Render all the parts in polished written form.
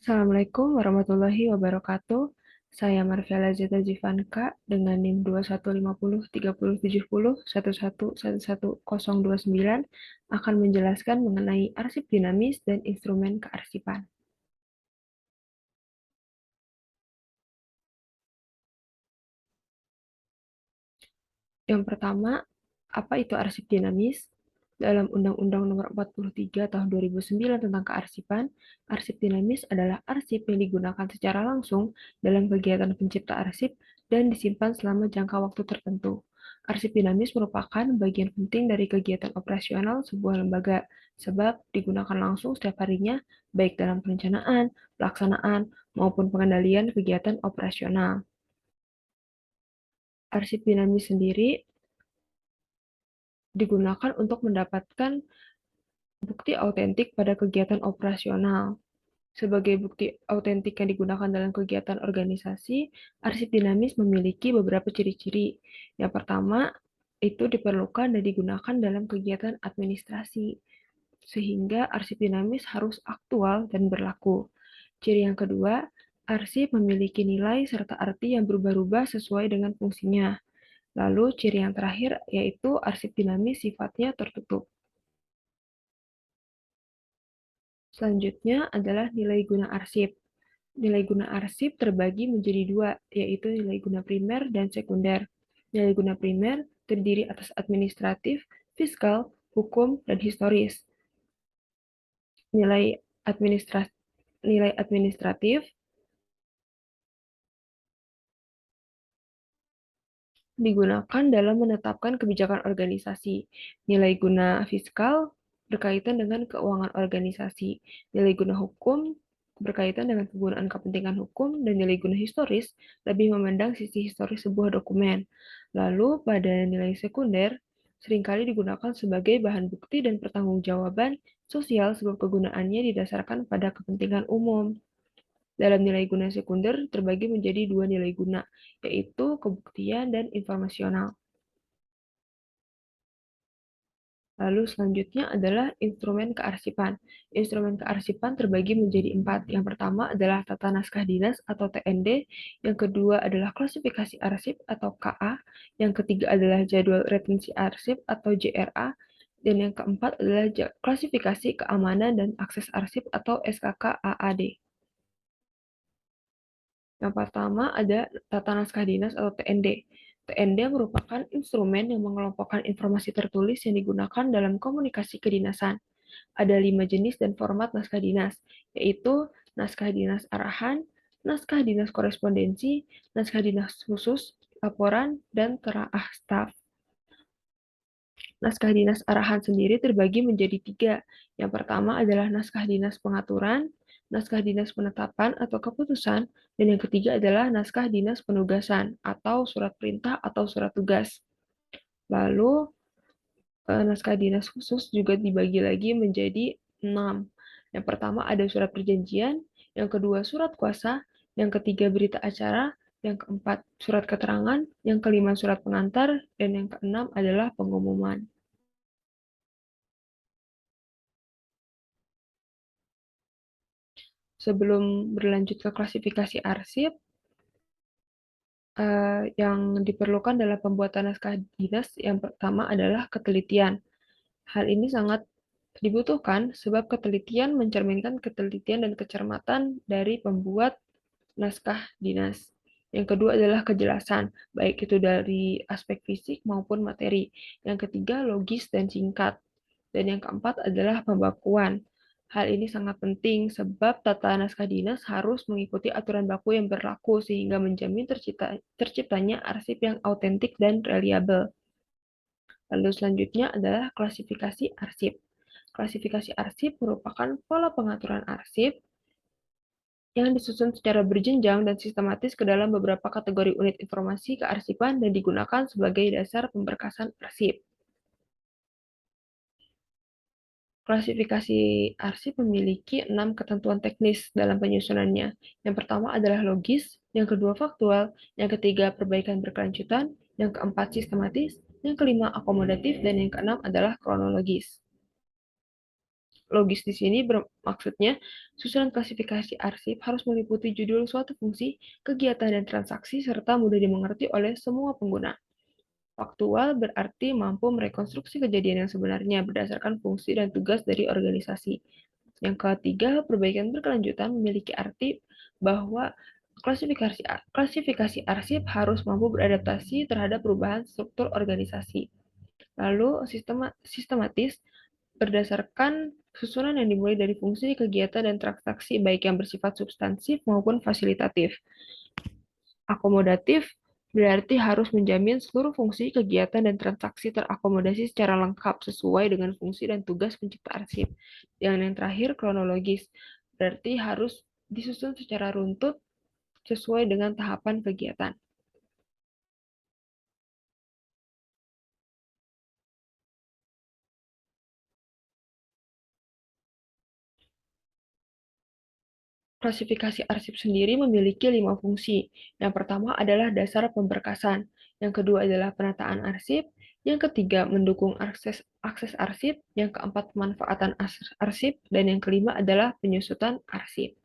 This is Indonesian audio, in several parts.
Assalamualaikum warahmatullahi wabarakatuh. Saya Marvella Zeta Jivanka dengan NIM 2150303011111029 akan menjelaskan mengenai arsip dinamis dan instrumen kearsipan. Yang pertama, apa itu arsip dinamis? Dalam Undang-Undang Nomor 43 Tahun 2009 tentang Kearsipan, arsip dinamis adalah arsip yang digunakan secara langsung dalam kegiatan pencipta arsip dan disimpan selama jangka waktu tertentu. Arsip dinamis merupakan bagian penting dari kegiatan operasional sebuah lembaga, sebab digunakan langsung setiap harinya, baik dalam perencanaan, pelaksanaan, maupun pengendalian kegiatan operasional. Arsip dinamis sendiri digunakan untuk mendapatkan bukti autentik pada kegiatan operasional. Sebagai bukti autentik yang digunakan dalam kegiatan organisasi, arsip dinamis memiliki beberapa ciri-ciri. Yang pertama, itu diperlukan dan digunakan dalam kegiatan administrasi, sehingga arsip dinamis harus aktual dan berlaku. Ciri yang kedua, arsip memiliki nilai serta arti yang berubah-ubah sesuai dengan fungsinya. Lalu, ciri yang terakhir yaitu arsip dinamis sifatnya tertutup. Selanjutnya adalah nilai guna arsip. Nilai guna arsip terbagi menjadi dua, yaitu nilai guna primer dan sekunder. Nilai guna primer terdiri atas administratif, fiskal, hukum, dan historis. Nilai administratif digunakan dalam menetapkan kebijakan organisasi. Nilai guna fiskal berkaitan dengan keuangan organisasi. Nilai guna hukum berkaitan dengan kegunaan kepentingan hukum, dan nilai guna historis lebih memandang sisi historis sebuah dokumen. Lalu, pada nilai sekunder, seringkali digunakan sebagai bahan bukti dan pertanggungjawaban sosial sebab kegunaannya didasarkan pada kepentingan umum. Dalam nilai guna sekunder terbagi menjadi dua nilai guna, yaitu kebuktian dan informasional. Lalu selanjutnya adalah instrumen kearsipan. Instrumen kearsipan terbagi menjadi empat. Yang pertama adalah tata naskah dinas atau TND, yang kedua adalah klasifikasi arsip atau KA, yang ketiga adalah jadwal retensi arsip atau JRA, dan yang keempat adalah klasifikasi keamanan dan akses arsip atau SKK AAD. Yang pertama ada tata naskah dinas atau TND. TND merupakan instrumen yang mengelompokkan informasi tertulis yang digunakan dalam komunikasi kedinasan. Ada 5 jenis dan format naskah dinas, yaitu naskah dinas arahan, naskah dinas korespondensi, naskah dinas khusus, laporan, dan teraah staf. Naskah dinas arahan sendiri terbagi menjadi tiga. Yang pertama adalah naskah dinas pengaturan, naskah dinas penetapan atau keputusan, dan yang ketiga adalah naskah dinas penugasan atau surat perintah atau surat tugas. Lalu, naskah dinas khusus juga dibagi lagi menjadi 6. Yang pertama ada surat perjanjian, yang kedua surat kuasa, yang ketiga berita acara, yang keempat surat keterangan, yang kelima surat pengantar, dan yang keenam adalah pengumuman. Sebelum berlanjut ke klasifikasi arsip, yang diperlukan dalam pembuatan naskah dinas yang pertama adalah ketelitian. Hal ini sangat dibutuhkan sebab ketelitian mencerminkan ketelitian dan kecermatan dari pembuat naskah dinas. Yang kedua adalah kejelasan, baik itu dari aspek fisik maupun materi. Yang ketiga, logis dan singkat. Dan yang keempat adalah pembakuan. Hal ini sangat penting sebab tata naskah dinas harus mengikuti aturan baku yang berlaku sehingga menjamin terciptanya arsip yang autentik dan reliabel. Lalu selanjutnya adalah klasifikasi arsip. Klasifikasi arsip merupakan pola pengaturan arsip yang disusun secara berjenjang dan sistematis ke dalam beberapa kategori unit informasi kearsipan dan digunakan sebagai dasar pemberkasan arsip. Klasifikasi arsip memiliki 6 ketentuan teknis dalam penyusunannya. Yang pertama adalah logis, yang kedua faktual, yang ketiga perbaikan berkelanjutan, yang keempat sistematis, yang kelima akomodatif, dan yang keenam adalah kronologis. Logis di sini maksudnya susunan klasifikasi arsip harus meliputi judul suatu fungsi, kegiatan, dan transaksi serta mudah dimengerti oleh semua pengguna. Faktual berarti mampu merekonstruksi kejadian yang sebenarnya berdasarkan fungsi dan tugas dari organisasi. Yang ketiga, perbaikan berkelanjutan memiliki arti bahwa klasifikasi arsip harus mampu beradaptasi terhadap perubahan struktur organisasi. Lalu, sistematis berdasarkan susunan yang dimulai dari fungsi, kegiatan, dan transaksi baik yang bersifat substansif maupun fasilitatif. Akomodatif berarti harus menjamin seluruh fungsi, kegiatan, dan transaksi terakomodasi secara lengkap sesuai dengan fungsi dan tugas pencipta arsip. Dan yang terakhir, kronologis berarti harus disusun secara runtut sesuai dengan tahapan kegiatan. Klasifikasi arsip sendiri memiliki 5 fungsi. Yang pertama adalah dasar pemberkasan. Yang kedua adalah penataan arsip. Yang ketiga, mendukung akses arsip. Yang keempat, pemanfaatan arsip. Dan yang kelima adalah penyusutan arsip.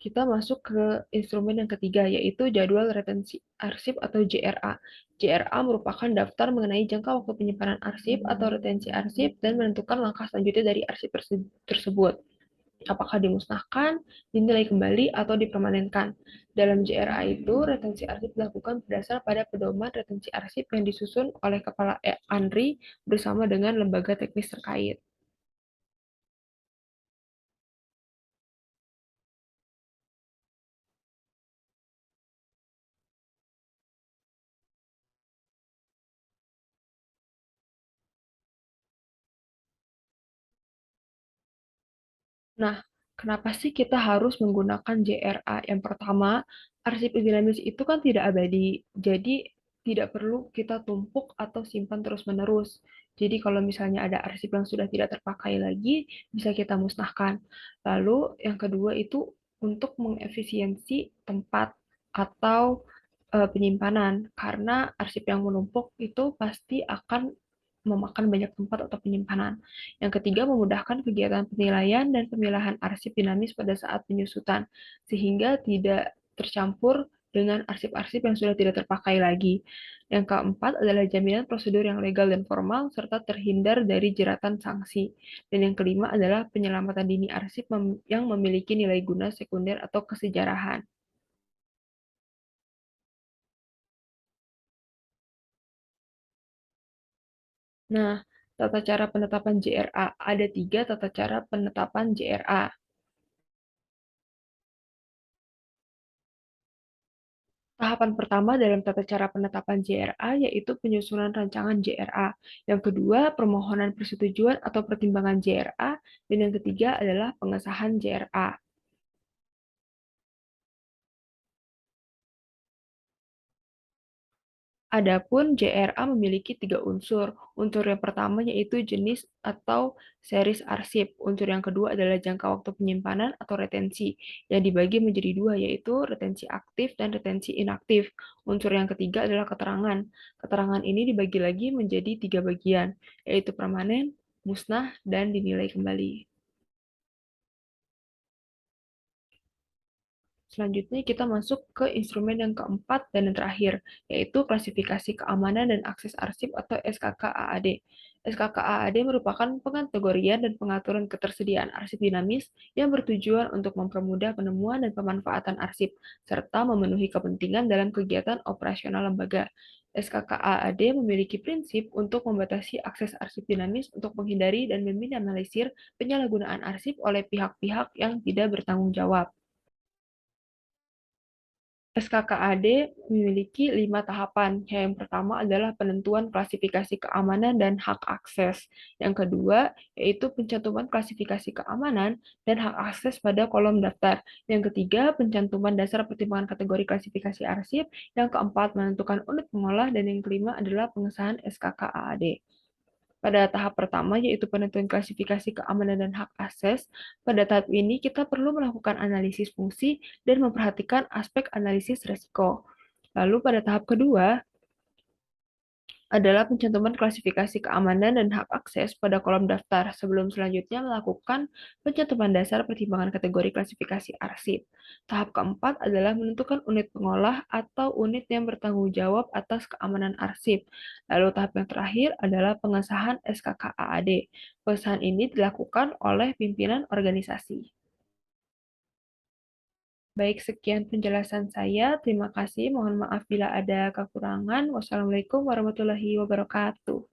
Kita masuk ke instrumen yang ketiga, yaitu jadwal retensi arsip atau JRA. JRA merupakan daftar mengenai jangka waktu penyimpanan arsip atau retensi arsip dan menentukan langkah selanjutnya dari arsip tersebut. Apakah dimusnahkan, dinilai kembali, atau dipermanenkan. Dalam JRA itu, retensi arsip dilakukan berdasar pada pedoman retensi arsip yang disusun oleh Kepala ANRI bersama dengan lembaga teknis terkait. Nah, kenapa sih kita harus menggunakan JRA? Yang pertama, arsip dinamis itu kan tidak abadi, jadi tidak perlu kita tumpuk atau simpan terus-menerus. Jadi kalau misalnya ada arsip yang sudah tidak terpakai lagi, bisa kita musnahkan. Lalu yang kedua itu untuk mengefisiensi tempat atau penyimpanan, karena arsip yang menumpuk itu pasti akan memakan banyak tempat atau penyimpanan. Yang ketiga, memudahkan kegiatan penilaian dan pemilahan arsip dinamis pada saat penyusutan, sehingga tidak tercampur dengan arsip-arsip yang sudah tidak terpakai lagi. Yang keempat adalah jaminan prosedur yang legal dan formal, serta terhindar dari jeratan sanksi. Dan yang kelima adalah penyelamatan dini arsip yang memiliki nilai guna sekunder atau kesejarahan. Nah, tata cara penetapan JRA. Ada 3 tata cara penetapan JRA. Tahapan pertama dalam tata cara penetapan JRA yaitu penyusunan rancangan JRA. Yang kedua, permohonan persetujuan atau pertimbangan JRA. Dan yang ketiga adalah pengesahan JRA. Adapun JRA memiliki 3 unsur. Unsur yang pertama yaitu jenis atau series arsip. Unsur yang kedua adalah jangka waktu penyimpanan atau retensi, yang dibagi menjadi 2 yaitu retensi aktif dan retensi inaktif. Unsur yang ketiga adalah keterangan. Keterangan ini dibagi lagi menjadi 3 bagian, yaitu permanen, musnah, dan dinilai kembali. Selanjutnya kita masuk ke instrumen yang keempat dan yang terakhir, yaitu klasifikasi keamanan dan akses arsip atau SKK-AAD. SKK-AAD merupakan pengategorian dan pengaturan ketersediaan arsip dinamis yang bertujuan untuk mempermudah penemuan dan pemanfaatan arsip, serta memenuhi kepentingan dalam kegiatan operasional lembaga. SKK-AAD memiliki prinsip untuk membatasi akses arsip dinamis untuk menghindari dan meminimalisir penyalahgunaan arsip oleh pihak-pihak yang tidak bertanggung jawab. SKKAD memiliki 5 tahapan. Yang pertama adalah penentuan klasifikasi keamanan dan hak akses. Yang kedua, yaitu pencantuman klasifikasi keamanan dan hak akses pada kolom daftar. Yang ketiga, pencantuman dasar pertimbangan kategori klasifikasi arsip. Yang keempat, menentukan unit pengolah. Dan yang kelima adalah pengesahan SKKAD. Pada tahap pertama, yaitu penentuan klasifikasi keamanan dan hak akses, pada tahap ini kita perlu melakukan analisis fungsi dan memperhatikan aspek analisis resiko. Lalu pada tahap kedua, adalah pencantuman klasifikasi keamanan dan hak akses pada kolom daftar sebelum selanjutnya melakukan pencantuman dasar pertimbangan kategori klasifikasi arsip. Tahap keempat adalah menentukan unit pengolah atau unit yang bertanggung jawab atas keamanan arsip. Lalu tahap yang terakhir adalah pengesahan SKKAAD. Pengesahan ini dilakukan oleh pimpinan organisasi. Baik, sekian penjelasan saya. Terima kasih. Mohon maaf bila ada kekurangan. Wassalamualaikum warahmatullahi wabarakatuh.